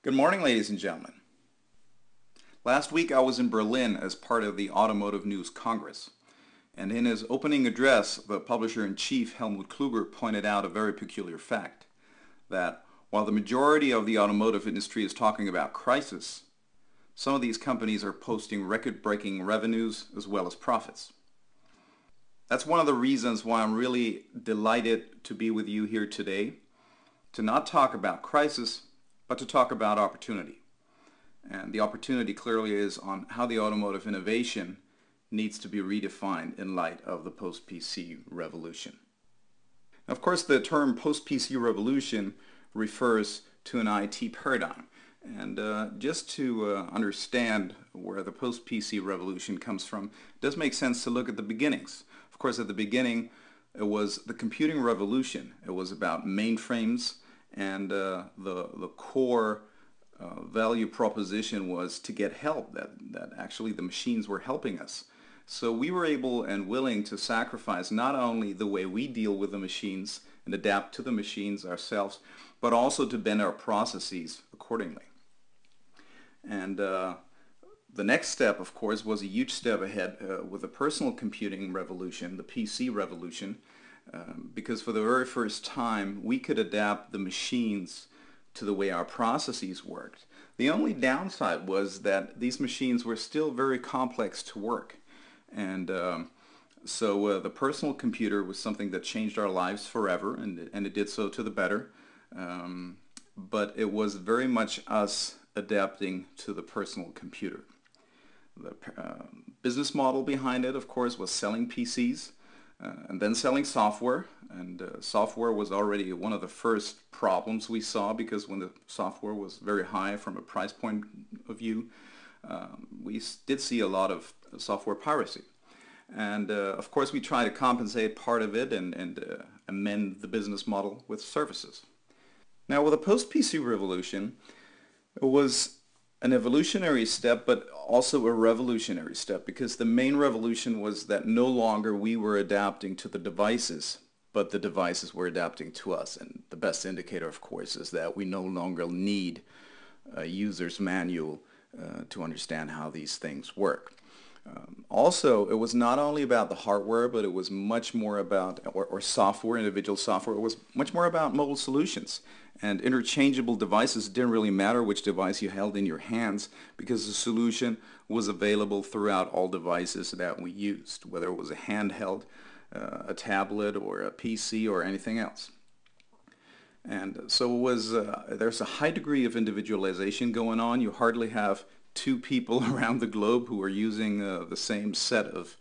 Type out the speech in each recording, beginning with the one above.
Good morning, ladies and gentlemen. Last week I was in Berlin as part of the Automotive News Congress, and in his opening address, the publisher-in-chief Helmut Kluger pointed out a very peculiar fact, that while the majority of the automotive industry is talking about crisis, some of these companies are posting record-breaking revenues as well as profits. That's one of the reasons why I'm really delighted to be with you here today, to not talk about crisis, but to talk about opportunity. And the opportunity clearly is on how the automotive innovation needs to be redefined in light of the post-PC revolution. Of course, the term post-PC revolution refers to an IT paradigm. And just to understand where the post-PC revolution comes from, it does make sense to look at the beginnings. Of course, at the beginning, it was the computing revolution. It was about mainframes, and the core value proposition was to get help, that actually the machines were helping us. So we were able and willing to sacrifice not only the way we deal with the machines and adapt to the machines ourselves, but also to bend our processes accordingly. And the next step, of course, was a huge step ahead with the personal computing revolution, the PC revolution, because for the very first time we could adapt the machines to the way our processes worked. The only downside was that these machines were still very complex to work. And so the personal computer was something that changed our lives forever, and it did so to the better. But it was very much us adapting to the personal computer. The business model behind it, of course, was selling PCs and then selling software. And software was already one of the first problems we saw, because when the software was very high from a price point of view, we did see a lot of software piracy. And of course we try to compensate part of it and amend the business model with services. Now, with the post-PC revolution, it was an evolutionary step, but also a revolutionary step, because the main revolution was that no longer we were adapting to the devices, but the devices were adapting to us. And the best indicator, of course, is that we no longer need a user's manual to understand how these things work. Also, it was not only about the hardware, but it was much more about, or software, individual software. It was much more about mobile solutions. And interchangeable devices didn't really matter which device you held in your hands, because the solution was available throughout all devices that we used, whether it was a handheld, a tablet, or a PC, or anything else. And so it was, there's a high degree of individualization going on. You hardly have two people around the globe who are using the same set of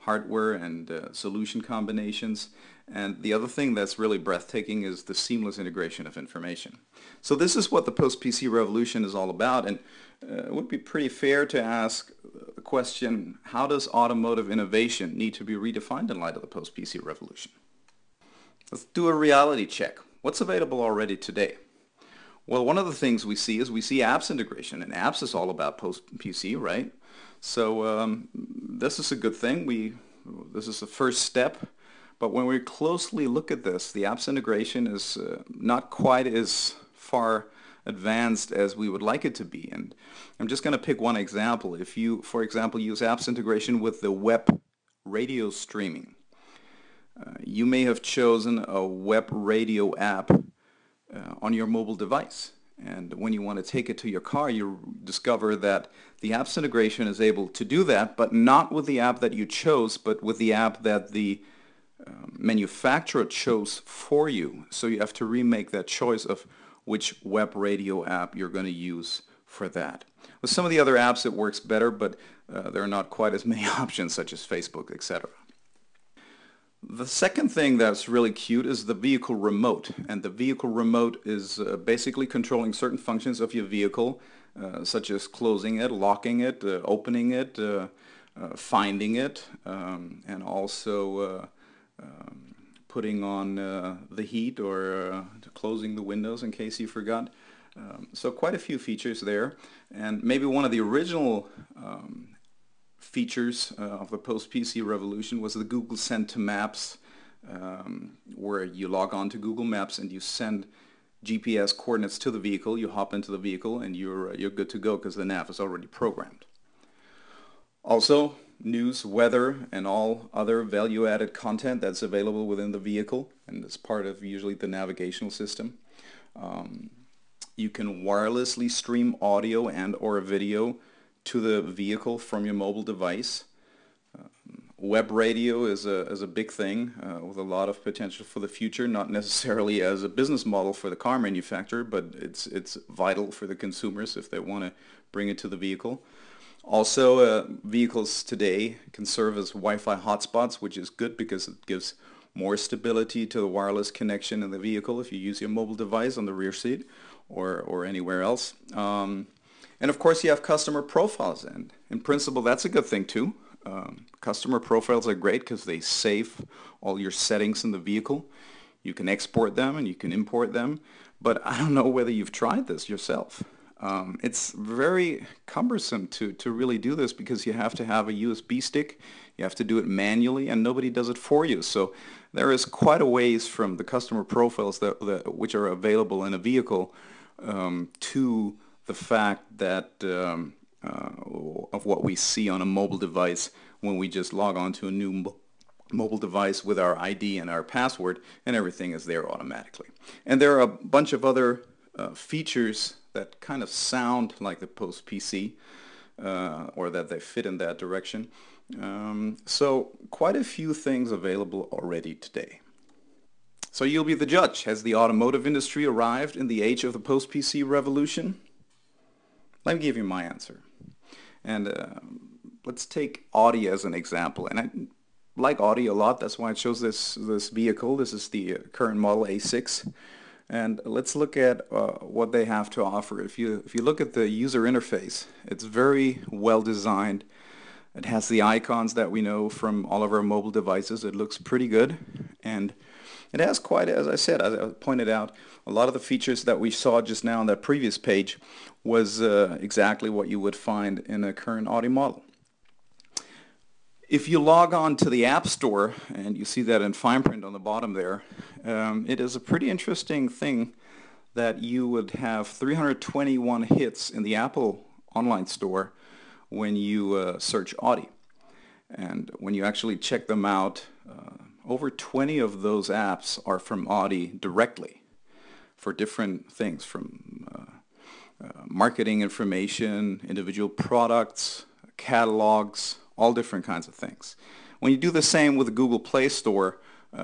hardware and solution combinations. And the other thing that's really breathtaking is the seamless integration of information. So this is what the post-PC revolution is all about, and it would be pretty fair to ask the question, how does automotive innovation need to be redefined in light of the post-PC revolution? Let's do a reality check. What's available already today? Well, one of the things we see is apps integration, and apps is all about post-PC, right? So this is a good thing. This is the first step. But when we closely look at this, the apps integration is not quite as far advanced as we would like it to be. And I'm just going to pick one example. If you, for example, use apps integration with the web radio streaming, you may have chosen a web radio app on your mobile device. And when you want to take it to your car, you discover that the apps integration is able to do that, but not with the app that you chose, but with the app that the manufacturer chose for you. So you have to remake that choice of which web radio app you're going to use for that. With some of the other apps it works better, but there are not quite as many options, such as Facebook, etc. The second thing that's really cute is the vehicle remote. And the vehicle remote is basically controlling certain functions of your vehicle, such as closing it, locking it, opening it, finding it, and also putting on the heat, or closing the windows in case you forgot. So quite a few features there. And maybe one of the original features of the post-PC revolution was the Google Send to Maps, where you log on to Google Maps and you send GPS coordinates to the vehicle, you hop into the vehicle, and you're good to go because the nav is already programmed. Also, news, weather, and all other value-added content that's available within the vehicle, and it's part of usually the navigational system. You can wirelessly stream audio and or video to the vehicle from your mobile device. Web radio is a big thing with a lot of potential for the future, not necessarily as a business model for the car manufacturer, but it's vital for the consumers if they want to bring it to the vehicle. Also, vehicles today can serve as Wi-Fi hotspots, which is good because it gives more stability to the wireless connection in the vehicle if you use your mobile device on the rear seat or anywhere else. And of course you have customer profiles, and in principle that's a good thing too. Customer profiles are great because they save all your settings in the vehicle. You can export them and you can import them, but I don't know whether you've tried this yourself. It's very cumbersome to really do this because you have to have a USB stick, you have to do it manually, and nobody does it for you. So there is quite a ways from the customer profiles which are available in a vehicle to the fact that of what we see on a mobile device when we just log on to a new mobile device with our ID and our password, and everything is there automatically. And there are a bunch of other features that kind of sound like the Post-PC or that they fit in that direction. So quite a few things available already today. So you'll be the judge. Has the automotive industry arrived in the age of the Post-PC revolution? Let me give you my answer. And let's take Audi as an example. And I like Audi a lot. That's why I chose this vehicle. This is the current model A6. And let's look at what they have to offer. If you look at the user interface, it's very well designed. It has the icons that we know from all of our mobile devices. It looks pretty good, and it has quite, as I said, as I pointed out, a lot of the features that we saw just now on that previous page was exactly what you would find in a current Audi model. If you log on to the App Store, and you see that in fine print on the bottom there, it is a pretty interesting thing that you would have 321 hits in the Apple online store when you search Audi. And when you actually check them out, over 20 of those apps are from Audi directly for different things, from marketing information, individual products, catalogs, all different kinds of things. When you do the same with the Google Play Store,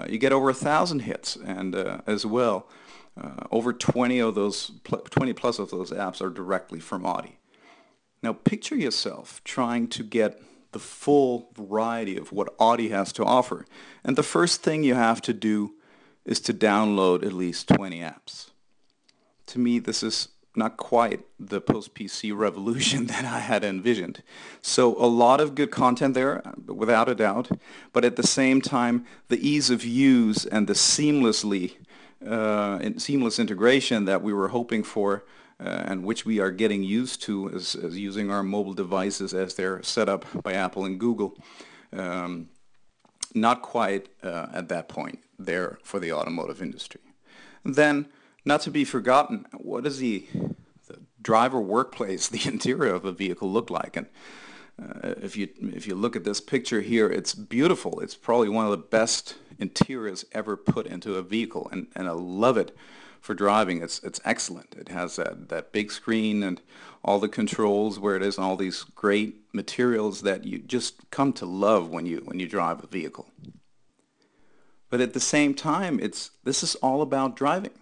you get over 1,000 hits, and as well, over 20 plus of those apps are directly from Audi. Now picture yourself trying to get the full variety of what Audi has to offer, and the first thing you have to do is to download at least 20 apps. To me, this is not quite the post-PC revolution that I had envisioned. So a lot of good content there, without a doubt, but at the same time, the ease of use and the seamless integration that we were hoping for, and which we are getting used to as using our mobile devices as they're set up by Apple and Google, not quite at that point there for the automotive industry. Then, not to be forgotten, what does the driver workplace, the interior of a vehicle look like? And if you look at this picture here, it's beautiful. It's probably one of the best interiors ever put into a vehicle, and I love it for driving. It's excellent. It has that big screen and all the controls where it is, and all these great materials that you just come to love when you drive a vehicle. But at the same time, this is all about driving.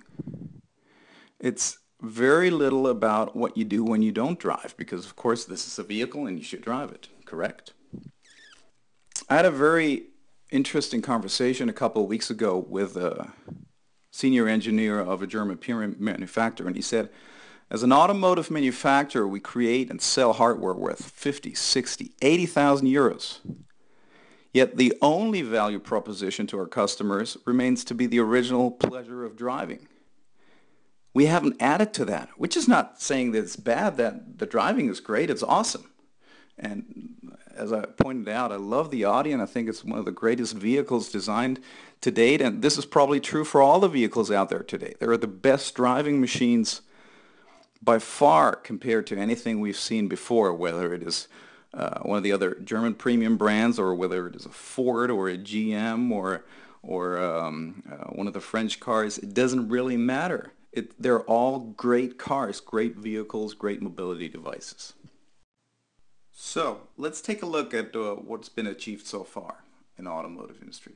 It's very little about what you do when you don't drive, because of course this is a vehicle and you should drive it, correct? I had a very interesting conversation a couple of weeks ago with a senior engineer of a German peer manufacturer, and he said, as an automotive manufacturer, we create and sell hardware worth 50, 60, 80,000 euros. Yet the only value proposition to our customers remains to be the original pleasure of driving. We haven't added to that, which is not saying that it's bad, that the driving is great, it's awesome. And as I pointed out, I love the Audi, and I think it's one of the greatest vehicles designed to date. And this is probably true for all the vehicles out there today. They are the best driving machines by far compared to anything we've seen before, whether it is one of the other German premium brands, or whether it is a Ford or a GM or one of the French cars. It doesn't really matter. They're all great cars, great vehicles, great mobility devices. So let's take a look at what's been achieved so far in the automotive industry.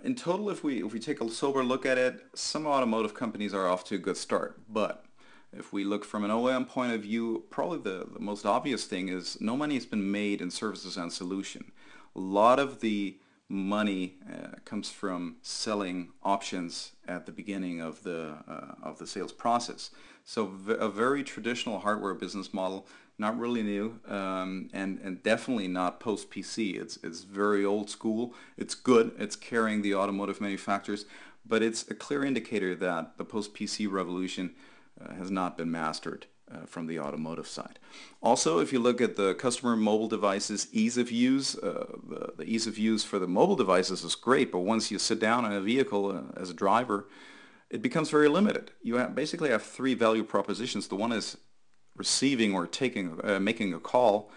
In total, if we take a sober look at it, some automotive companies are off to a good start. But if we look from an OEM point of view, probably the most obvious thing is no money has been made in services and solution. A lot of the money comes from selling options at the beginning of the sales process. So a very traditional hardware business model, not really new, and definitely not post-PC. It's very old school. It's good. It's carrying the automotive manufacturers, but it's a clear indicator that the post-PC revolution has not been mastered from the automotive side. Also, if you look at the customer mobile devices, ease of use, the ease of use for the mobile devices is great, but once you sit down in a vehicle as a driver, it becomes very limited. You basically have three value propositions. The one is receiving or making a call,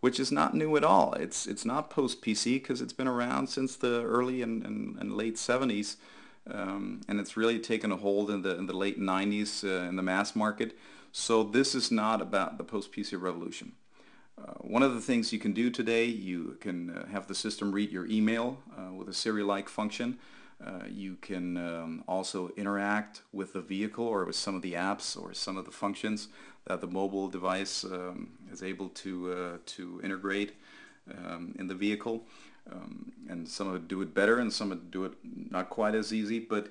which is not new at all. It's not post-PC because it's been around since the early and late 70s. And it's really taken a hold in the late 90s in the mass market. So this is not about the post-PC revolution. One of the things you can do today, you can have the system read your email with a Siri-like function. You can also interact with the vehicle or with some of the apps or some of the functions that the mobile device is able to integrate in the vehicle. And some of it do it better and some of it do it not quite as easy, but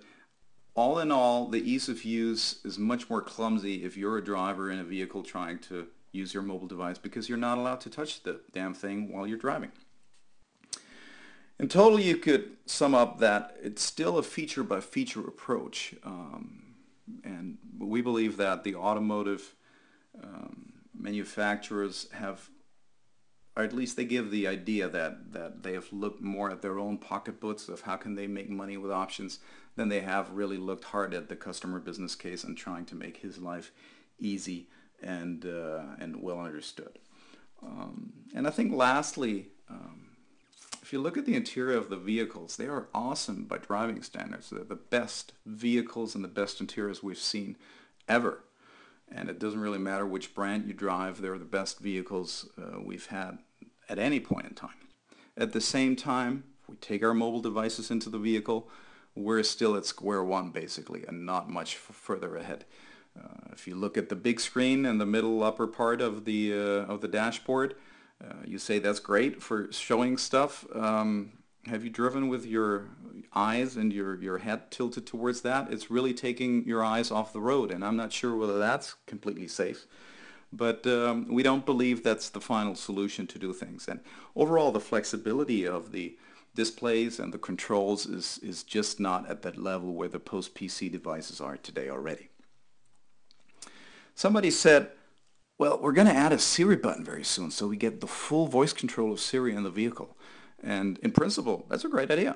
all in all, the ease of use is much more clumsy if you're a driver in a vehicle trying to use your mobile device, because you're not allowed to touch the damn thing while you're driving. In total, you could sum up that it's still a feature by feature approach, and we believe that the automotive manufacturers have, or at least they give the idea that they have looked more at their own pocketbooks of how can they make money with options than they have really looked hard at the customer business case and trying to make his life easy and well understood. And I think lastly, if you look at the interior of the vehicles, they are awesome by driving standards. They're the best vehicles and the best interiors we've seen ever. And it doesn't really matter which brand you drive, they're the best vehicles we've had at any point in time. At the same time, if we take our mobile devices into the vehicle, we're still at square one basically, and not much further ahead. If you look at the big screen in the middle upper part of the dashboard, you say that's great for showing stuff. Have you driven with your eyes and your head tilted towards that? It's really taking your eyes off the road, and I'm not sure whether that's completely safe. But we don't believe that's the final solution to do things. And overall, the flexibility of the displays and the controls is just not at that level where the post-PC devices are today already. Somebody said, well, we're going to add a Siri button very soon, so we get the full voice control of Siri in the vehicle. And in principle, that's a great idea.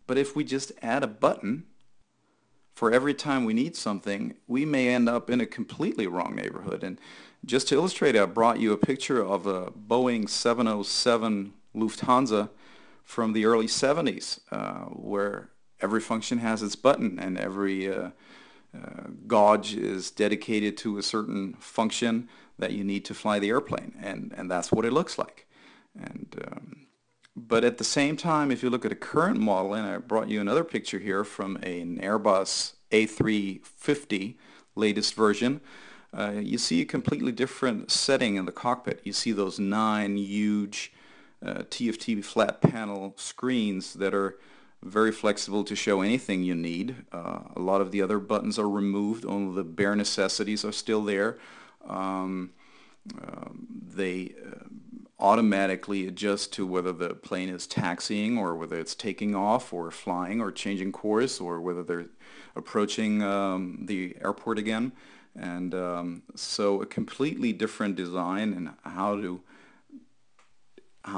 But if we just add a button for every time we need something, we may end up in a completely wrong neighborhood. And just to illustrate, I brought you a picture of a Boeing 707 Lufthansa from the early 70s, where every function has its button and every gauge is dedicated to a certain function that you need to fly the airplane, and that's what it looks like. But at the same time, if you look at a current model, and I brought you another picture here from an Airbus A350 latest version, you see a completely different setting in the cockpit. You see those 9 huge TFT flat panel screens that are very flexible to show anything you need. A lot of the other buttons are removed, only the bare necessities are still there. They automatically adjust to whether the plane is taxiing or whether it's taking off or flying or changing course or whether they're approaching the airport again. And so a completely different design and how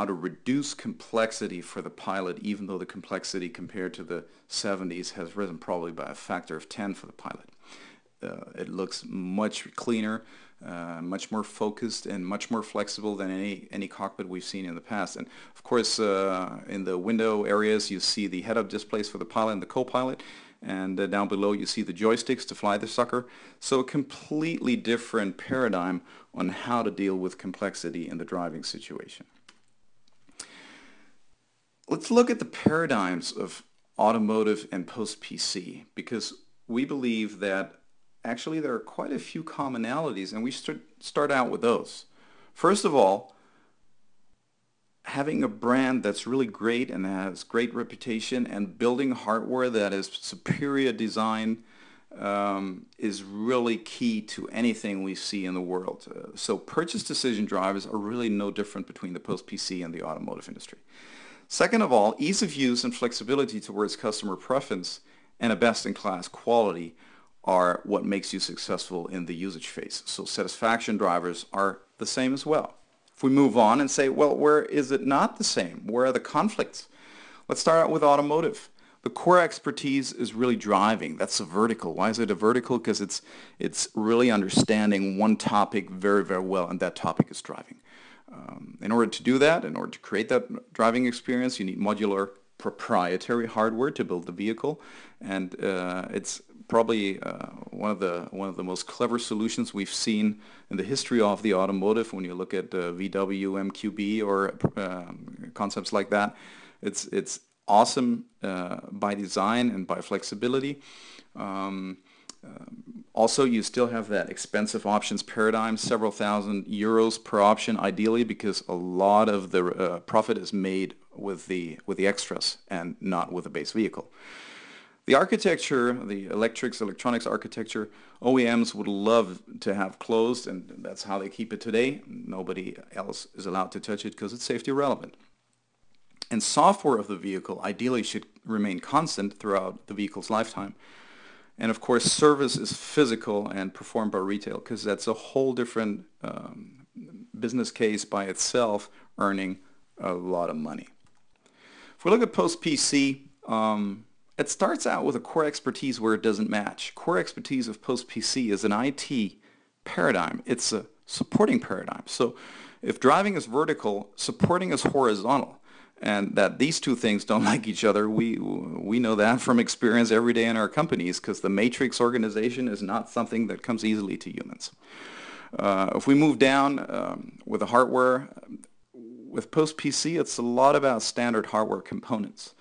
to reduce complexity for the pilot, even though the complexity compared to the 70s has risen probably by a factor of 10 for the pilot. It looks much cleaner, much more focused, and much more flexible than any cockpit we've seen in the past. And of course, in the window areas, you see the head-up displays for the pilot and the co-pilot, and down below you see the joysticks to fly the sucker. So a completely different paradigm on how to deal with complexity in the driving situation. Let's look at the paradigms of automotive and post-PC, because we believe that actually there are quite a few commonalities, and we start out with those. First of all, having a brand that's really great and has great reputation and building hardware that is superior design is really key to anything we see in the world. So purchase decision drivers are really no different between the post-PC and the automotive industry. Second of all, ease of use and flexibility towards customer preference and a best-in-class quality are what makes you successful in the usage phase. So satisfaction drivers are the same as well. If we move on and say, well, where is it not the same? Where are the conflicts? Let's start out with automotive. The core expertise is really driving. That's a vertical. Why is it a vertical? Because it's really understanding one topic very, very well, and that topic is driving. In order to do that, in order to create that driving experience, you need modular proprietary hardware to build the vehicle, and it's probably one of the most clever solutions we've seen in the history of the automotive. When you look at VW, MQB, or concepts like that, it's awesome by design and by flexibility. Also, you still have that expensive options paradigm, several thousand euros per option, ideally, because a lot of the profit is made with the extras and not with the base vehicle. The architecture, the electronics architecture, OEMs would love to have closed, and that's how they keep it today. Nobody else is allowed to touch it because it's safety relevant. And software of the vehicle ideally should remain constant throughout the vehicle's lifetime. And of course, service is physical and performed by retail, because that's a whole different business case by itself, earning a lot of money. If we look at post-PC, it starts out with a core expertise where it doesn't match. Core expertise of post-PC is an IT paradigm. It's a supporting paradigm. So if driving is vertical, supporting is horizontal. And that these two things don't like each other, we know that from experience every day in our companies, because the matrix organization is not something that comes easily to humans. If we move down with the hardware, with post-PC, it's a lot about standard hardware components.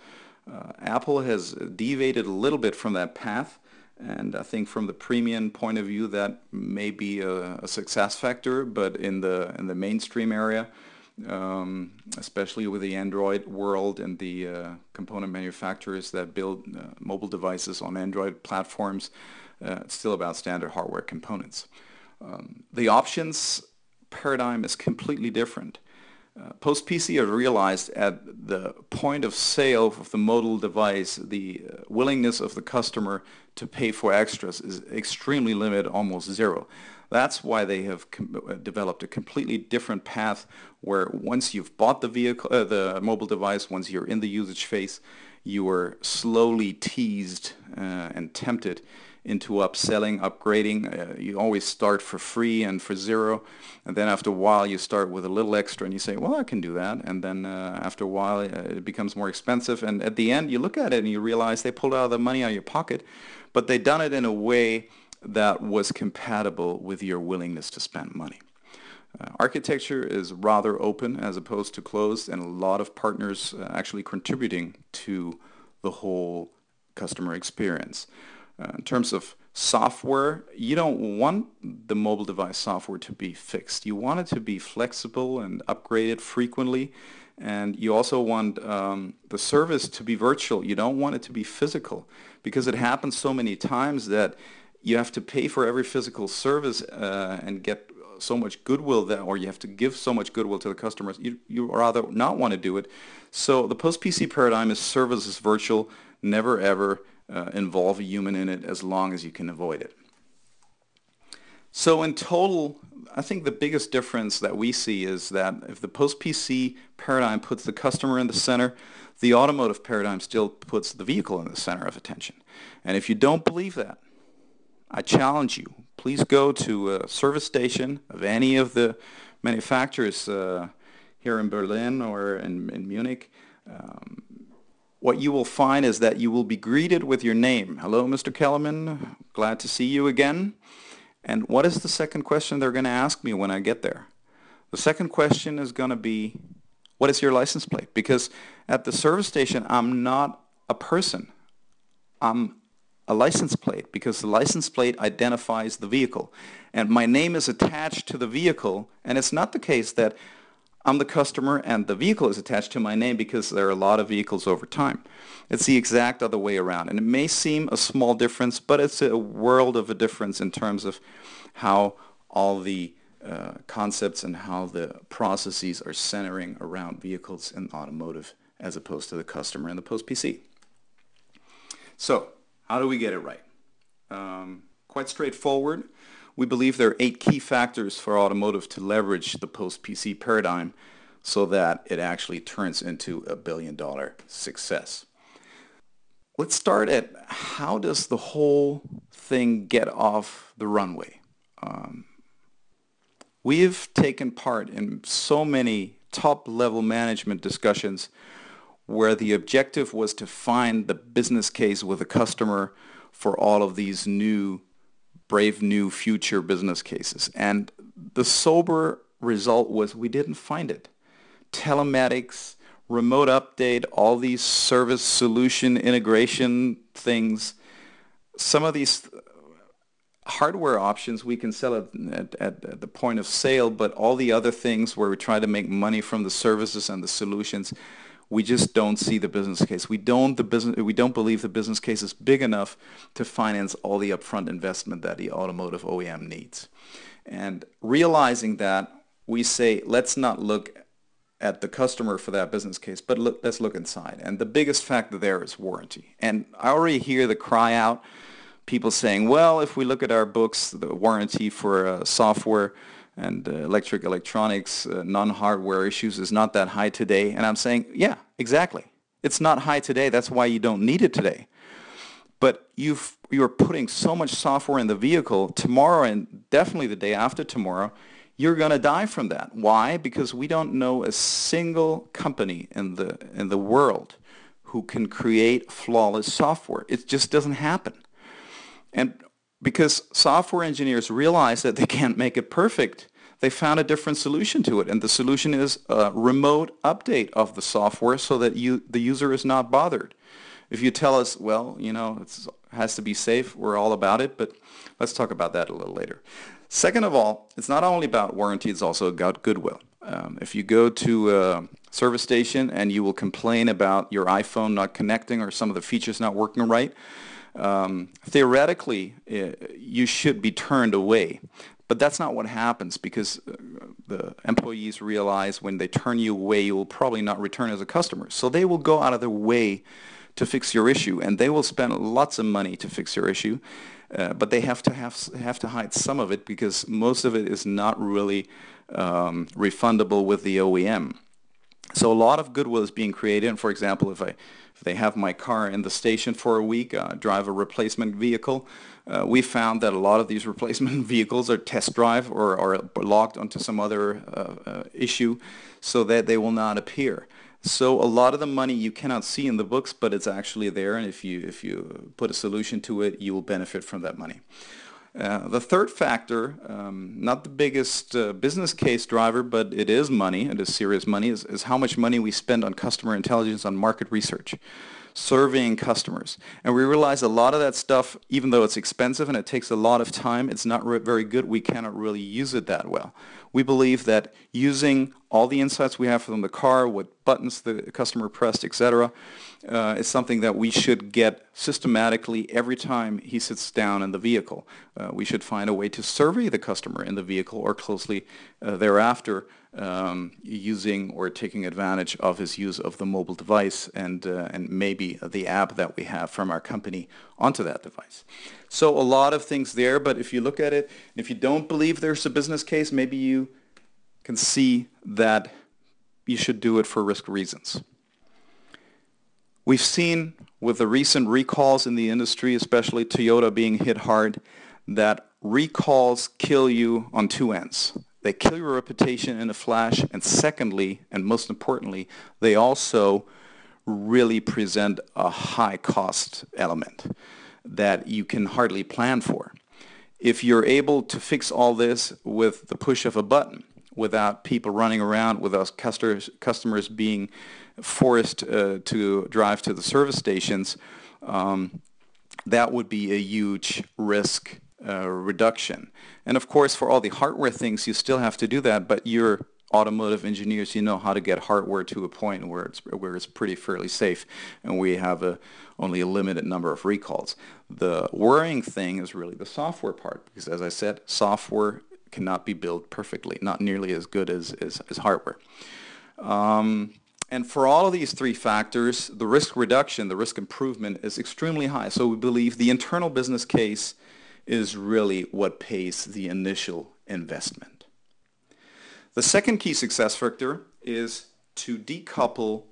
Apple has deviated a little bit from that path, and I think from the premium point of view that may be a success factor, but in the mainstream area, especially with the Android world and the component manufacturers that build mobile devices on Android platforms, it's still about standard hardware components. The options paradigm is completely different. Post-PC have realized at the point of sale of the modal device, the willingness of the customer to pay for extras is extremely limited, almost zero. That's why they have developed a completely different path, where once you've bought the vehicle, the mobile device, once you're in the usage phase, you are slowly teased and tempted into upselling, upgrading. You always start for free and for zero, and then after a while you start with a little extra and you say, well, I can do that, and then after a while it becomes more expensive, and at the end you look at it and you realize they pulled out the money out of your pocket, but they done it in a way that was compatible with your willingness to spend money. Architecture is rather open as opposed to closed, and a lot of partners actually contributing to the whole customer experience. In terms of software, you don't want the mobile device software to be fixed. You want it to be flexible and upgraded frequently, and you also want the service to be virtual. You don't want it to be physical, because it happens so many times that you have to pay for every physical service and get so much goodwill that, or you have to give so much goodwill to the customers. You rather not want to do it. So the post-PC paradigm is service is virtual, never ever involve a human in it as long as you can avoid it. So in total, I think the biggest difference that we see is that if the post-PC paradigm puts the customer in the center, the automotive paradigm still puts the vehicle in the center of attention. And if you don't believe that, I challenge you, please go to a service station of any of the manufacturers here in Berlin or in Munich. What you will find is that you will be greeted with your name. Hello, Mr. Kellermann, glad to see you again. And what is the second question they're going to ask me when I get there? The second question is going to be, what is your license plate? Because at the service station, I'm not a person. I'm a license plate, because the license plate identifies the vehicle. And my name is attached to the vehicle, and it's not the case that I'm the customer and the vehicle is attached to my name because there are a lot of vehicles over time. It's the exact other way around. And it may seem a small difference, but it's a world of a difference in terms of how all the concepts and how the processes are centering around vehicles in automotive as opposed to the customer and the post-PC. So, how do we get it right? Quite straightforward. We believe there are 8 key factors for automotive to leverage the post-PC paradigm so that it actually turns into a billion-dollar success. Let's start at how does the whole thing get off the runway? We've taken part in so many top-level management discussions where the objective was to find the business case with a customer for all of these new brave new future business cases. And the sober result was we didn't find it. Telematics, remote update, all these service solution integration things, some of these hardware options we can sell at the point of sale, but all the other things where we try to make money from the services and the solutions, we just don't see the business case. We don't believe the business case is big enough to finance all the upfront investment that the automotive OEM needs. And realizing that, we say, let's not look at the customer for that business case, but let's look inside. And the biggest factor there is warranty. And I already hear the cry out, people saying, well, if we look at our books, the warranty for software and electronics, non-hardware issues is not that high today. And I'm saying, yeah, exactly. It's not high today. That's why you don't need it today. But you're putting so much software in the vehicle tomorrow and definitely the day after tomorrow, you're going to die from that. Why? Because we don't know a single company in the world who can create flawless software. It just doesn't happen. And because software engineers realize that they can't make it perfect, they found a different solution to it. And the solution is a remote update of the software so that the user is not bothered. If you tell us, well, you know, it has to be safe, we're all about it, but let's talk about that a little later. Second of all, it's not only about warranty, it's also about goodwill. If you go to a service station and you will complain about your iPhone not connecting or some of the features not working right, theoretically, you should be turned away. But that's not what happens, because the employees realize when they turn you away, you will probably not return as a customer. So they will go out of their way to fix your issue, and they will spend lots of money to fix your issue. But they have to hide some of it, because most of it is not really refundable with the OEM. So a lot of goodwill is being created. And for example, if they have my car in the station for a week, drive a replacement vehicle, we found that a lot of these replacement vehicles are test drive or are logged onto some other issue so that they will not appear. So a lot of the money you cannot see in the books, but it's actually there, and if you put a solution to it, you will benefit from that money. The third factor, not the biggest business case driver, but it is money, it is serious money, is how much money we spend on customer intelligence, on market research, surveying customers. And we realize a lot of that stuff, even though it's expensive and it takes a lot of time, it's not very good. We cannot really use it that well. We believe that using all the insights we have from the car, what buttons the customer pressed, etc., is something that we should get systematically every time he sits down in the vehicle. We should find a way to survey the customer in the vehicle or closely thereafter, using or taking advantage of his use of the mobile device and maybe the app that we have from our company onto that device. So a lot of things there, but if you look at it, if you don't believe there's a business case, maybe you can see that you should do it for risk reasons. We've seen with the recent recalls in the industry, especially Toyota being hit hard, that recalls kill you on two ends. They kill your reputation in a flash, and secondly, and most importantly, they also really present a high cost element that you can hardly plan for. If you're able to fix all this with the push of a button, without people running around, without customers being forced to drive to the service stations, that would be a huge risk reduction. And of course, for all the hardware things, you still have to do that, but you're automotive engineers, you know how to get hardware to a point where it's pretty fairly safe, and we have only a limited number of recalls. The worrying thing is really the software part, because as I said, software cannot be built perfectly, not nearly as good as hardware. And for all of these three factors, the risk reduction, the risk improvement is extremely high. So we believe the internal business case is really what pays the initial investment. The second key success factor is to decouple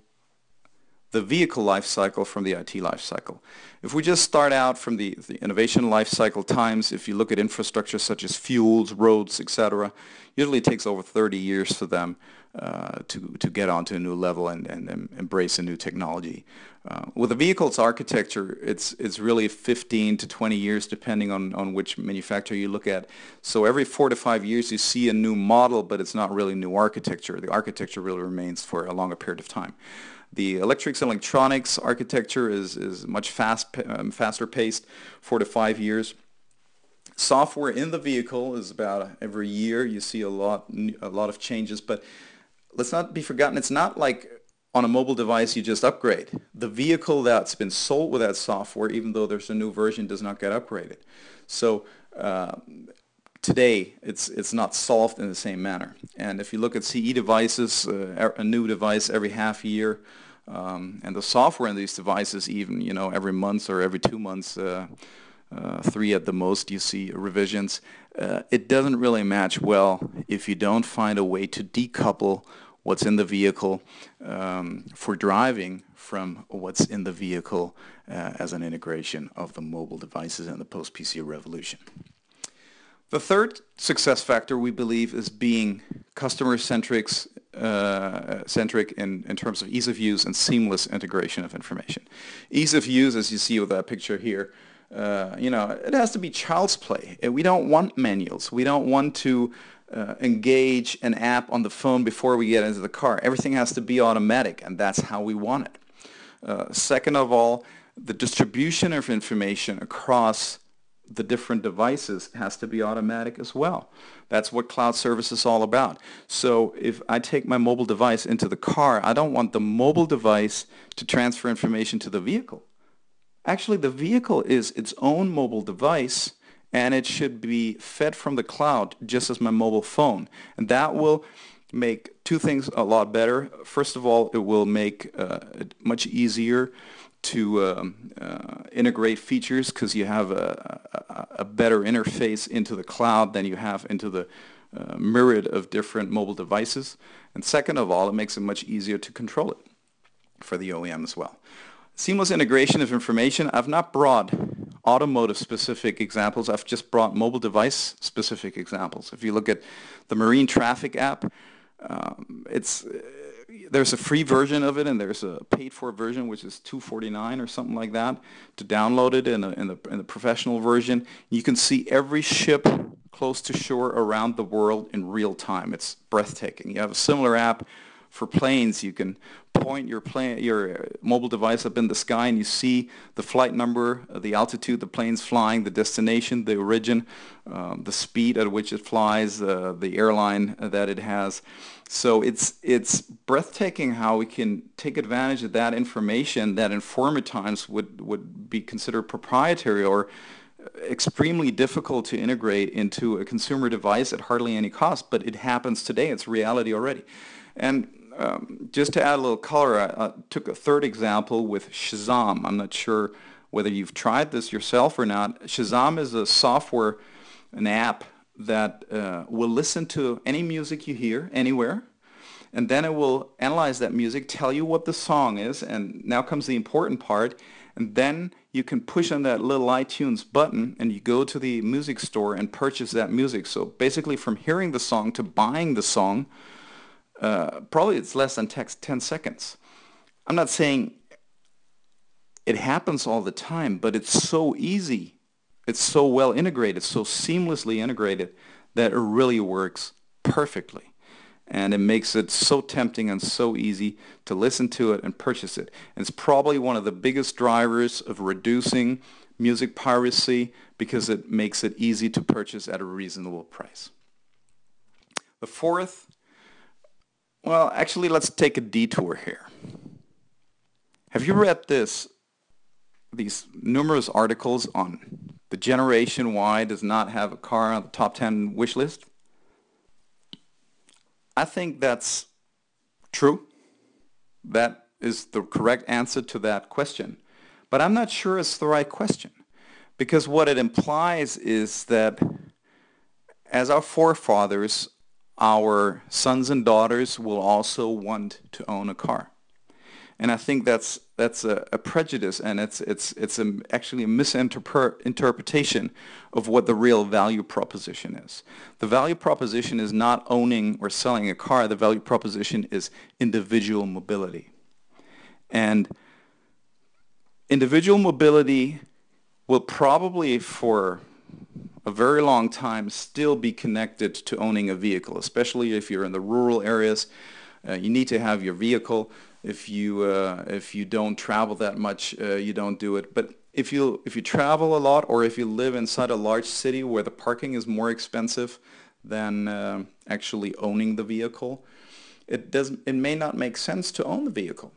the vehicle life cycle from the IT life cycle. If we just start out from the innovation life cycle times, if you look at infrastructure such as fuels, roads, etc., usually it takes over 30 years for them to get onto a new level and embrace a new technology. With the vehicle's architecture, it's really 15 to 20 years depending on which manufacturer you look at. So every 4 to 5 years you see a new model, but it's not really new architecture. The architecture really remains for a longer period of time. The electrics and electronics architecture is much faster paced, 4 to 5 years. Software in the vehicle is about every year. You see a lot of changes, but let's not be forgotten, it's not like on a mobile device you just upgrade. The vehicle that's been sold with that software, even though there's a new version, does not get upgraded. So today it's not solved in the same manner. And if you look at CE devices, a new device every half year, and the software in these devices even, every month or every 2 months, 3 at the most, you see revisions. It doesn't really match well if you don't find a way to decouple what's in the vehicle for driving from what's in the vehicle as an integration of the mobile devices and the post-PC revolution. The third success factor, we believe, is being customer-centric in terms of ease of use and seamless integration of information. Ease of use, as you see with that picture here, it has to be child's play. We don't want manuals. We don't want to engage an app on the phone before we get into the car. Everything has to be automatic, and that's how we want it. Second of all, the distribution of information across the different devices has to be automatic as well. That's what cloud service is all about. So if I take my mobile device into the car, I don't want the mobile device to transfer information to the vehicle. Actually, the vehicle is its own mobile device, and it should be fed from the cloud just as my mobile phone. And that will make two things a lot better. First of all, it will make it much easier to integrate features because you have a better interface into the cloud than you have into the myriad of different mobile devices. And second of all, it makes it much easier to control it for the OEM as well. Seamless integration of information. I've not brought automotive-specific examples. I've just brought mobile device-specific examples. If you look at the marine traffic app, there's a free version of it, and there's a paid-for version, which is $249 or something like that, to download it in the professional version. You can see every ship close to shore around the world in real time. It's breathtaking. You have a similar app for planes. You can point your mobile device up in the sky and you see the flight number, the altitude the plane's flying, the destination, the origin, the speed at which it flies, the airline that it has. So it's breathtaking how we can take advantage of that information that in former times would be considered proprietary or extremely difficult to integrate into a consumer device at hardly any cost, but it happens today. It's reality already. And just to add a little color, I took a third example with Shazam. I'm not sure whether you've tried this yourself or not. Shazam is a software, an app that will listen to any music you hear anywhere, and then it will analyze that music, tell you what the song is, and now comes the important part, and then you can push on that little iTunes button and you go to the music store and purchase that music. So basically from hearing the song to buying the song, probably it's less than 10 seconds. I'm not saying it happens all the time, but it's so easy. It's so well integrated, so seamlessly integrated that it really works perfectly. And it makes it so tempting and so easy to listen to it and purchase it. And it's probably one of the biggest drivers of reducing music piracy because it makes it easy to purchase at a reasonable price. The fourth, well, actually, let's take a detour here. Have you read these numerous articles on the Generation Y does not have a car on the top 10 wish list? I think that's true. That is the correct answer to that question. But I'm not sure it's the right question, because what it implies is that as our forefathers, our sons and daughters will also want to own a car. And I think that's a prejudice, and it's actually a misinterpretation of what the real value proposition is. The value proposition is not owning or selling a car. The value proposition is individual mobility. And individual mobility will probably for a very long time still be connected to owning a vehicle, especially if you're in the rural areas. You need to have your vehicle. If you don't travel that much, you don't do it. But if you travel a lot, or if you live inside a large city where the parking is more expensive than actually owning the vehicle, it may not make sense to own the vehicle.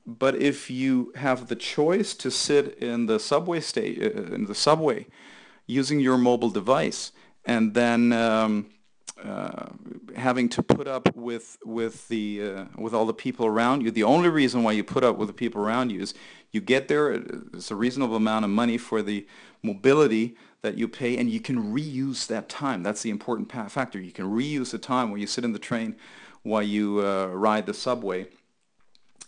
But if you have the choice to sit in the subway using your mobile device, and then having to put up with all the people around you. The only reason why you put up with the people around you is you get there, it's a reasonable amount of money for the mobility that you pay, and you can reuse that time. That's the important factor. You can reuse the time when you sit in the train, while you ride the subway,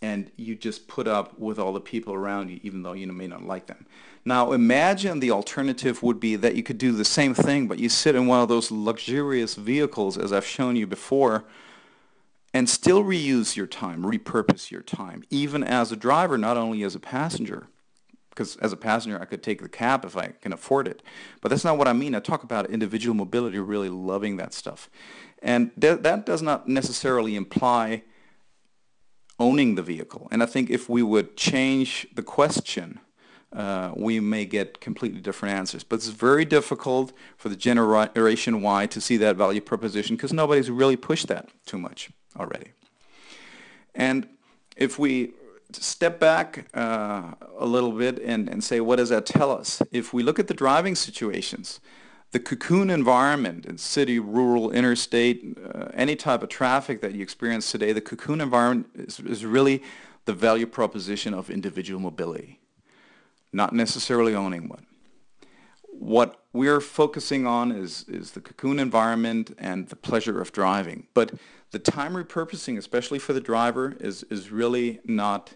and you just put up with all the people around you, even though you may not like them. Now imagine the alternative would be that you could do the same thing, but you sit in one of those luxurious vehicles, as I've shown you before, and still reuse your time, repurpose your time, even as a driver, not only as a passenger. Because as a passenger, I could take the cab if I can afford it. But that's not what I mean. I talk about individual mobility, really loving that stuff. And that does not necessarily imply owning the vehicle. And I think if we would change the question, we may get completely different answers. But it's very difficult for the Generation Y to see that value proposition because nobody's really pushed that too much already. And if we step back a little bit and say, what does that tell us? If we look at the driving situations, the cocoon environment in city, rural, interstate, any type of traffic that you experience today, the cocoon environment is really the value proposition of individual mobility, not necessarily owning one. What we're focusing on is the cocoon environment and the pleasure of driving. But the time repurposing, especially for the driver, is really not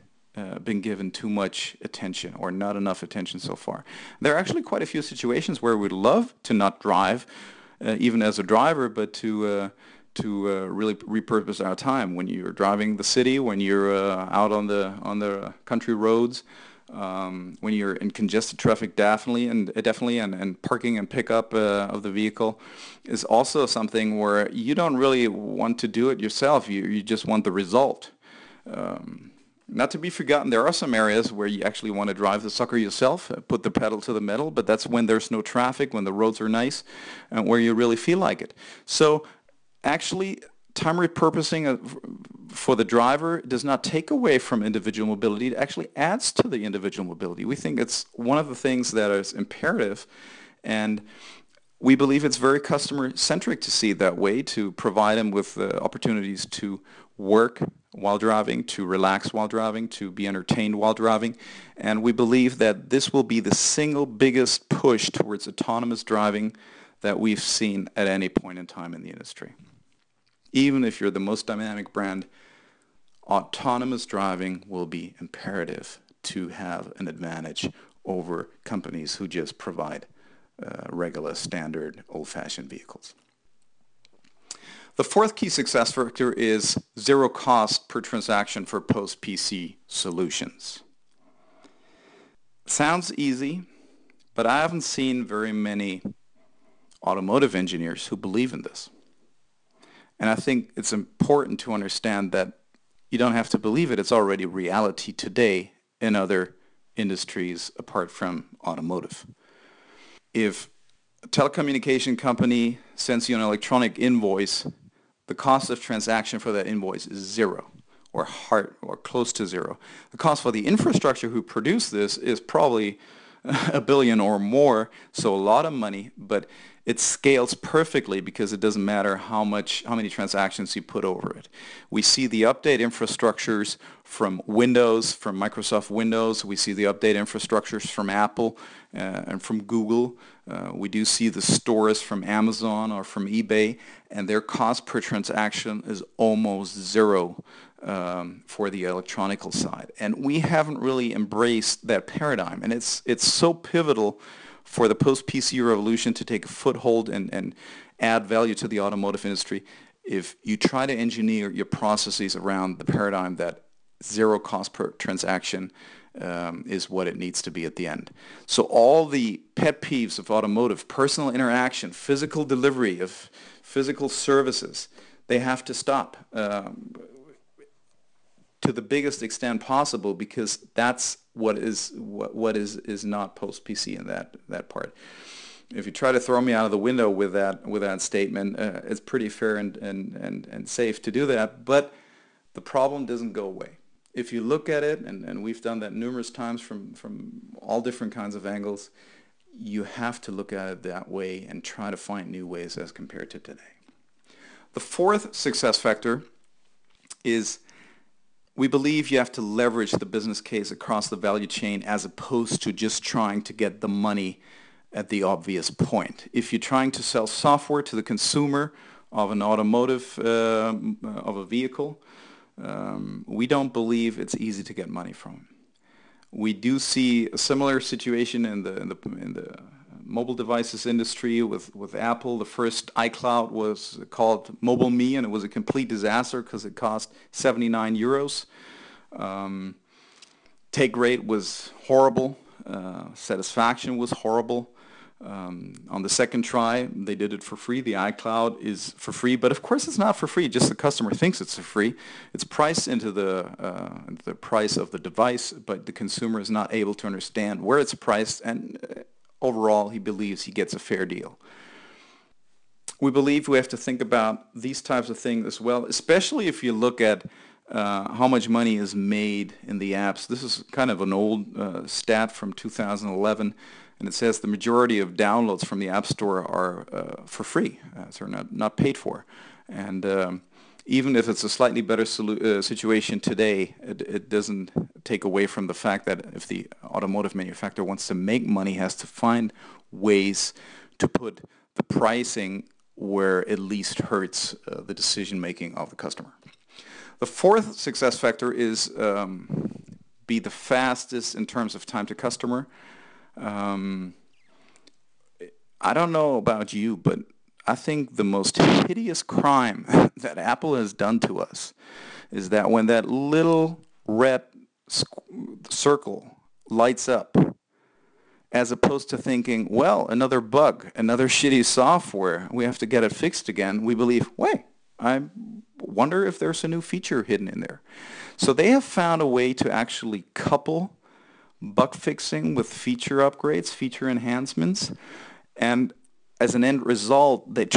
been given too much attention, or not enough attention so far. There are actually quite a few situations where we'd love to not drive, even as a driver, but to really repurpose our time. When you're driving the city, when you're out on the country roads, when you're in congested traffic, definitely, and parking and pickup of the vehicle is also something where you don't really want to do it yourself. You just want the result. Not to be forgotten, there are some areas where you actually want to drive the sucker yourself, put the pedal to the metal, but that's when there's no traffic, when the roads are nice, and where you really feel like it. So actually, time repurposing for the driver does not take away from individual mobility. It actually adds to the individual mobility. We think it's one of the things that is imperative, and we believe it's very customer-centric to see it that way, to provide them with opportunities to work while driving, to relax while driving, to be entertained while driving. And we believe that this will be the single biggest push towards autonomous driving that we've seen at any point in time in the industry. Even if you're the most dynamic brand, autonomous driving will be imperative to have an advantage over companies who just provide regular, standard, old-fashioned vehicles. The fourth key success factor is zero cost per transaction for post-PC solutions. Sounds easy, but I haven't seen very many automotive engineers who believe in this. And I think it's important to understand that you don't have to believe it. It's already reality today in other industries apart from automotive. If a telecommunication company sends you an electronic invoice, the cost of transaction for that invoice is zero or close to zero. The cost for the infrastructure who produced this is probably $1 billion or more, so a lot of money, but it scales perfectly because it doesn't matter how many transactions you put over it. We see the update infrastructures from Windows, from Microsoft Windows. We see the update infrastructures from Apple and from Google. We do see the stores from Amazon or from eBay, and their cost per transaction is almost zero for the electronical side. And we haven't really embraced that paradigm, and it's so pivotal for the post-PC revolution to take a foothold and add value to the automotive industry. If you try to engineer your processes around the paradigm that zero cost per transaction is what it needs to be at the end. So all the pet peeves of automotive, personal interaction, physical delivery of physical services, they have to stop to the biggest extent possible, because that's what is not post-PC in that part. If you try to throw me out of the window with that statement, it's pretty fair and safe to do that, but the problem doesn't go away. If you look at it, and we've done that numerous times from all different kinds of angles, you have to look at it that way and try to find new ways as compared to today. The fourth success factor is we believe you have to leverage the business case across the value chain as opposed to just trying to get the money at the obvious point. If you're trying to sell software to the consumer of an automotive, of a vehicle, we don't believe it's easy to get money from. We do see a similar situation in the mobile devices industry with Apple. The first iCloud was called Mobile Me, and it was a complete disaster because it cost 79 euros. Take rate was horrible. Satisfaction was horrible. On the second try, they did it for free. The iCloud is for free, but of course it's not for free. Just the customer thinks it's for free. It's priced into the price of the device, but the consumer is not able to understand where it's priced, and overall he believes he gets a fair deal. We believe we have to think about these types of things as well, especially if you look at how much money is made in the apps. This is kind of an old stat from 2011. And it says the majority of downloads from the App Store are for free, so not paid for. And even if it's a slightly better situation today, it doesn't take away from the fact that if the automotive manufacturer wants to make money, has to find ways to put the pricing where it least hurts the decision-making of the customer. The fourth success factor is be the fastest in terms of time to customer. I don't know about you, but I think the most hideous crime that Apple has done to us is that when that little red circle lights up, as opposed to thinking, well, another bug, another shitty software, we have to get it fixed again. We believe, wait, I wonder if there's a new feature hidden in there. So they have found a way to actually couple bug fixing with feature upgrades, feature enhancements, and as an end result, they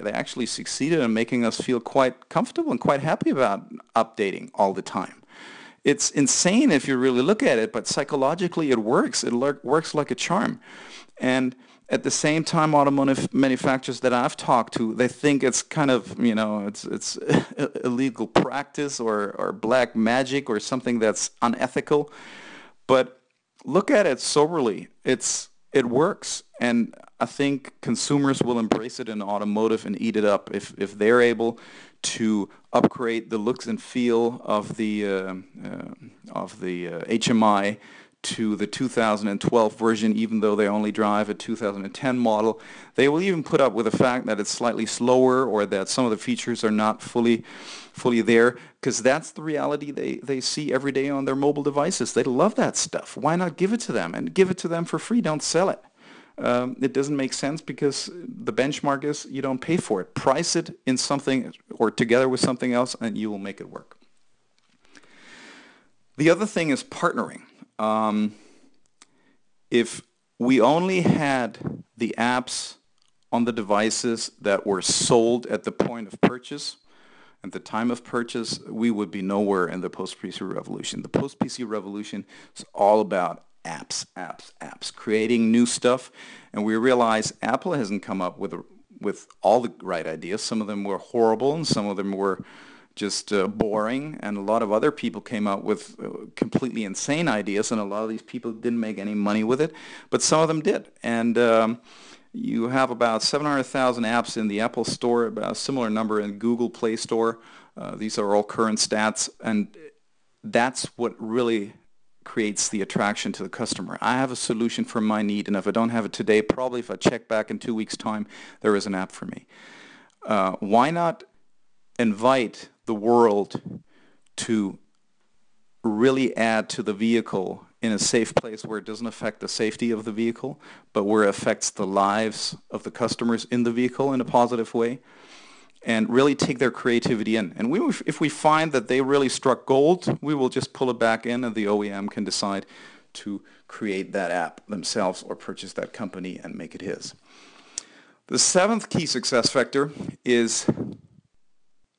actually succeeded in making us feel quite comfortable and quite happy about updating all the time. It's insane if you really look at it, but psychologically it works. It works like a charm. And at the same time, automotive manufacturers that I've talked to, they think it's kind of, it's illegal practice or black magic or something that's unethical. But look at it soberly. It works, and I think consumers will embrace it in automotive and eat it up if they're able to upgrade the looks and feel of the HMI to the 2012 version, even though they only drive a 2010 model. They will even put up with the fact that it's slightly slower or that some of the features are not fully there, because that's the reality they see every day on their mobile devices. They love that stuff. Why not give it to them? And give it to them for free. Don't sell it. It doesn't make sense because the benchmark is you don't pay for it. Price it in something or together with something else and you will make it work. The other thing is partnering. If we only had the apps on the devices that were sold at the point of purchase, at the time of purchase, we would be nowhere in the post-PC revolution. The post-PC revolution is all about apps, apps, apps, creating new stuff. And we realize Apple hasn't come up with all the right ideas. Some of them were horrible and some of them were just boring, and a lot of other people came up with completely insane ideas, and a lot of these people didn't make any money with it, but some of them did. And you have about 700,000 apps in the Apple Store, about a similar number in Google Play Store. These are all current stats, and that's what really creates the attraction to the customer. I have a solution for my need, and if I don't have it today, probably if I check back in 2 weeks' time, there is an app for me. Why not invite the world to really add to the vehicle in a safe place where it doesn't affect the safety of the vehicle, but where it affects the lives of the customers in the vehicle in a positive way, and really take their creativity in. And if we find that they really struck gold, we will just pull it back in, and the OEM can decide to create that app themselves or purchase that company and make it his. The seventh key success factor is,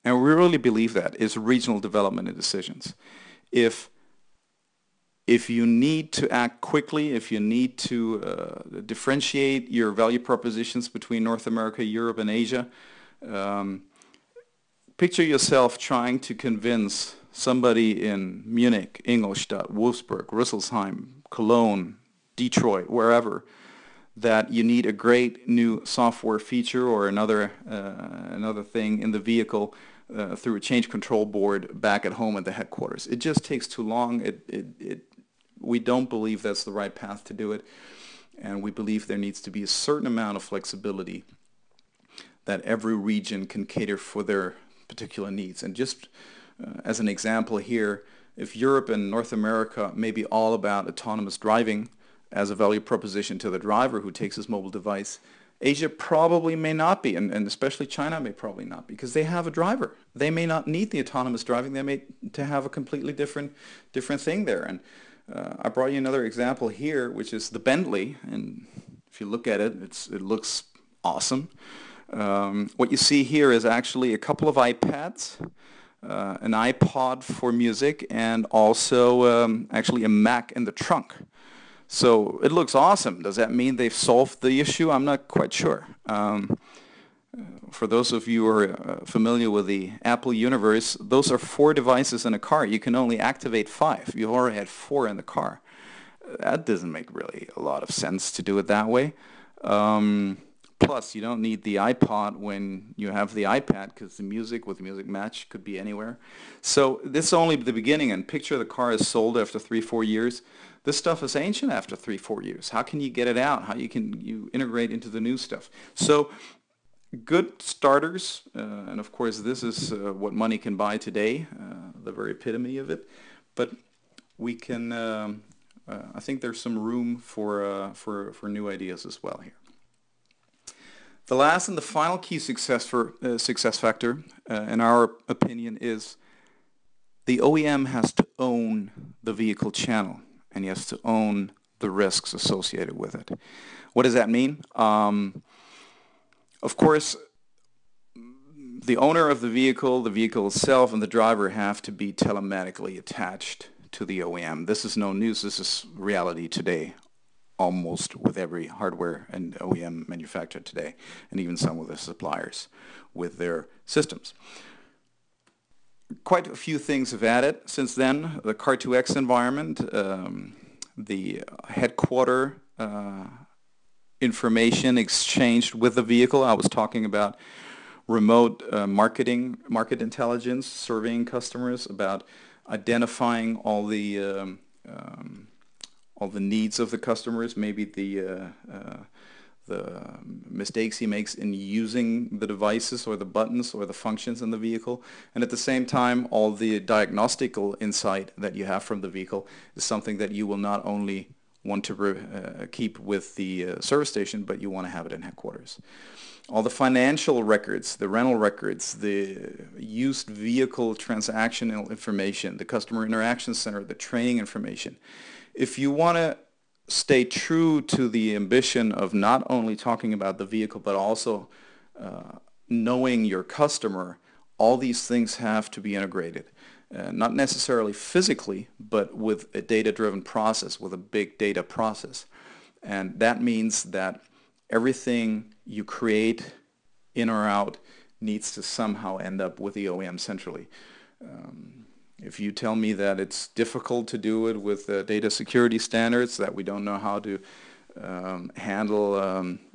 and we really believe that, is regional development and decisions. If you need to act quickly, if you need to differentiate your value propositions between North America, Europe, and Asia, picture yourself trying to convince somebody in Munich, Ingolstadt, Wolfsburg, Rüsselsheim, Cologne, Detroit, wherever, that you need a great new software feature or another thing in the vehicle through a change control board back at home at the headquarters. It just takes too long. We don't believe that's the right path to do it, and we believe there needs to be a certain amount of flexibility that every region can cater for their particular needs. And just as an example here, if Europe and North America may be all about autonomous driving as a value proposition to the driver who takes his mobile device, Asia probably may not be, and especially China may probably not, because they have a driver. They may not need the autonomous driving. They may to have a completely different thing there. And I brought you another example here, which is the Bentley. And if you look at it, it looks awesome. What you see here is actually a couple of iPads, an iPod for music, and also actually a Mac in the trunk. So it looks awesome. Does that mean they've solved the issue? I'm not quite sure. For those of you who are familiar with the Apple universe, those are 4 devices in a car. You can only activate 5. You already had 4 in the car. That doesn't make really a lot of sense to do it that way. Plus, you don't need the iPod when you have the iPad, because the music with Music Match could be anywhere. So this is only the beginning, and picture the car is sold after 3-4 years. This stuff is ancient after 3-4 years. How can you get it out? How can you integrate into the new stuff? So good starters, and of course this is what money can buy today, the very epitome of it. But we can I think there's some room for new ideas as well here. The last and the final key success factor, in our opinion, is the OEM has to own the vehicle channel, and he has to own the risks associated with it. What does that mean? Of course, the owner of the vehicle itself, and the driver have to be telematically attached to the OEM. This is no news. This is reality today, almost with every hardware and OEM manufacturer today, and even some of the suppliers with their systems. Quite a few things have added since then. The Car2X environment, the headquarter information exchanged with the vehicle. I was talking about remote market intelligence, surveying customers, about identifying all the needs of the customers, maybe the mistakes he makes in using the devices or the buttons or the functions in the vehicle, and at the same time all the diagnostical insight that you have from the vehicle is something that you will not only want to keep with the service station, but you want to have it in headquarters. All the financial records, the rental records, the used vehicle transactional information, the customer interaction center, the training information. If you want to stay true to the ambition of not only talking about the vehicle but also knowing your customer, all these things have to be integrated. Not necessarily physically, but with a data-driven process, with a big data process. And that means that everything you create in or out needs to somehow end up with the OEM centrally. If you tell me that it's difficult to do it with data security standards, that we don't know how to handle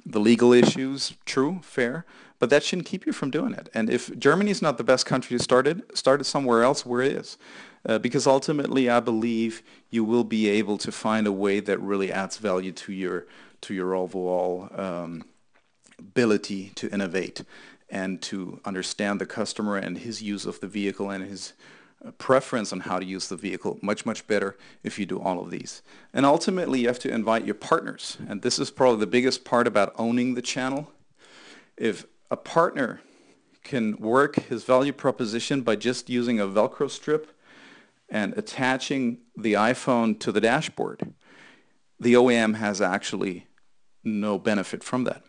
the legal issues, true, fair, but that shouldn't keep you from doing it. And if Germany's not the best country to start it somewhere else where it is. Because ultimately I believe you will be able to find a way that really adds value to your overall ability to innovate and to understand the customer and his use of the vehicle and his preference on how to use the vehicle much, much better if you do all of these. And ultimately you have to invite your partners, and this is probably the biggest part about owning the channel. If a partner can work his value proposition by just using a Velcro strip and attaching the iPhone to the dashboard, the OEM has actually no benefit from that.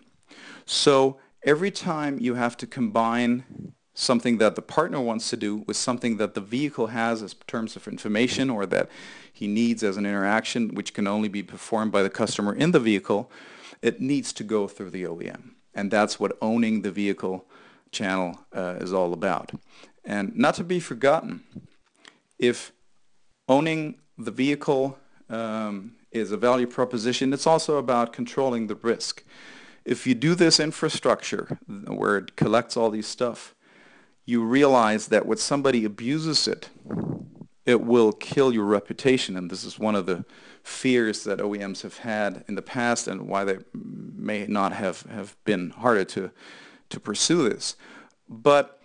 So every time you have to combine something that the partner wants to do with something that the vehicle has as terms of information or that he needs as an interaction, which can only be performed by the customer in the vehicle, it needs to go through the OEM. And that's what owning the vehicle channel is all about. And not to be forgotten, if owning the vehicle is a value proposition, it's also about controlling the risk. If you do this infrastructure where it collects all these stuff, you realize that when somebody abuses it, it will kill your reputation. And this is one of the fears that OEMs have had in the past and why they may not have been harder to pursue this. But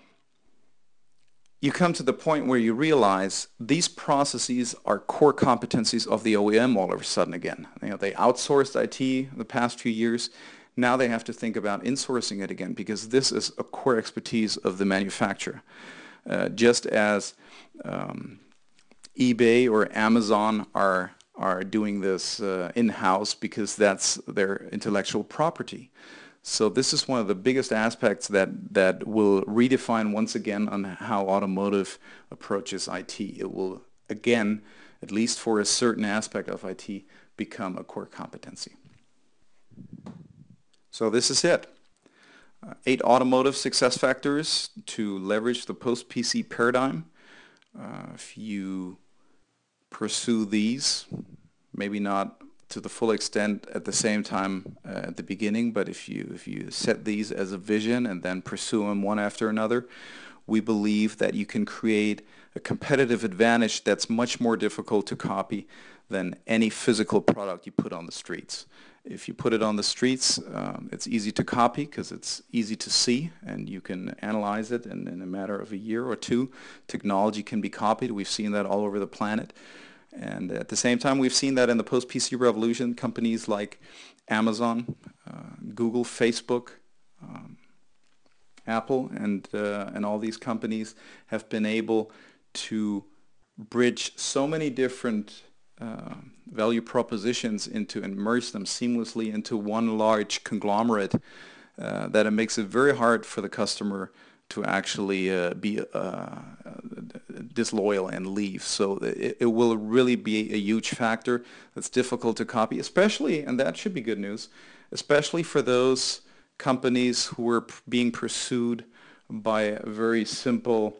you come to the point where you realize these processes are core competencies of the OEM all of a sudden again. You know, they outsourced IT the past few years. Now they have to think about insourcing it again because this is a core expertise of the manufacturer. Just as eBay or Amazon are doing this in-house because that's their intellectual property. So this is one of the biggest aspects that will redefine once again on how automotive approaches IT. It will again, at least for a certain aspect of IT, become a core competency. So this is it. 8 automotive success factors to leverage the post-PC paradigm. If you pursue these, maybe not to the full extent at the same time at the beginning, but if you set these as a vision and then pursue them one after another, we believe that you can create a competitive advantage that's much more difficult to copy than any physical product you put on the streets. If you put it on the streets, it's easy to copy because it's easy to see and you can analyze it in a matter of a year or two. Technology can be copied. We've seen that all over the planet. And at the same time, we've seen that in the post-PC revolution, companies like Amazon, Google, Facebook, Apple, and all these companies have been able to bridge so many different value propositions into and merge them seamlessly into one large conglomerate that it makes it very hard for the customer to actually be disloyal and leave. So it will really be a huge factor that's difficult to copy, especially, and that should be good news, especially for those companies who are being pursued by very simple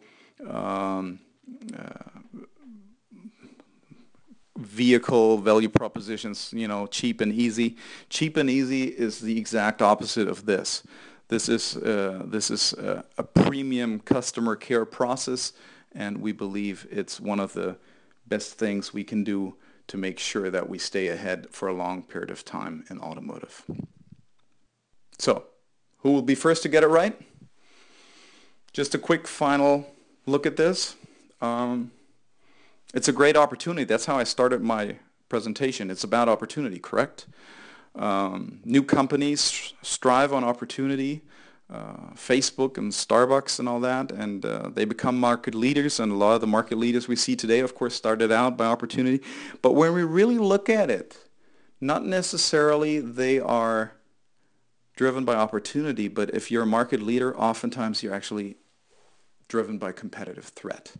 vehicle value propositions, cheap and easy. Cheap and easy is the exact opposite of this. This is a premium customer care process, and we believe it's one of the best things we can do to make sure that we stay ahead for a long period of time in automotive. So, who will be first to get it right? Just a quick final look at this. It's a great opportunity. That's how I started my presentation. It's about opportunity, correct? New companies strive on opportunity, Facebook and Starbucks and all that, and they become market leaders, and a lot of the market leaders we see today, of course, started out by opportunity. But when we really look at it, not necessarily they are driven by opportunity, but if you're a market leader, oftentimes you're actually driven by competitive threat.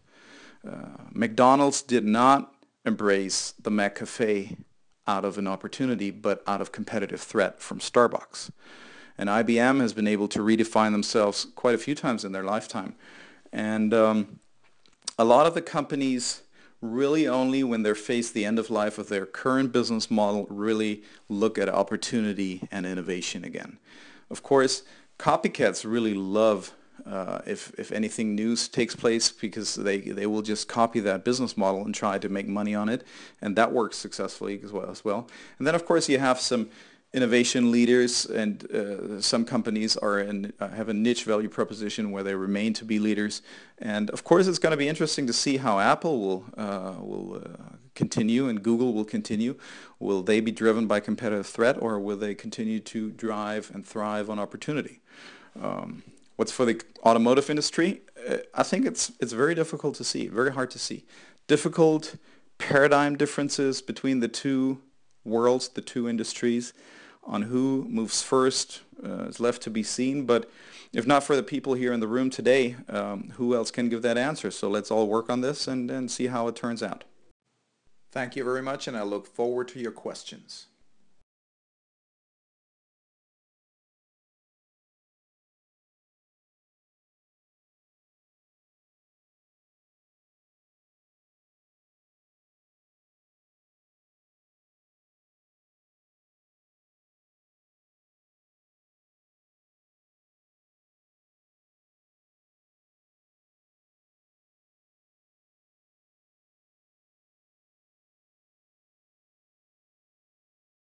McDonald's did not embrace the McCafe out of an opportunity, but out of competitive threat from Starbucks. And IBM has been able to redefine themselves quite a few times in their lifetime. And a lot of the companies really only when they're faced the end of life of their current business model really look at opportunity and innovation again. Of course, copycats really love if anything new takes place, because they will just copy that business model and try to make money on it, and that works successfully as well. And then of course you have some innovation leaders, and some companies have a niche value proposition where they remain to be leaders. And of course it's going to be interesting to see how Apple will continue and Google will continue. Will they be driven by competitive threat, or will they continue to drive and thrive on opportunity? What's for the automotive industry? I think it's very difficult to see, very hard to see. Difficult paradigm differences between the two worlds, the two industries. On who moves first is left to be seen, but if not for the people here in the room today, who else can give that answer? So let's all work on this and see how it turns out. Thank you very much, and I look forward to your questions.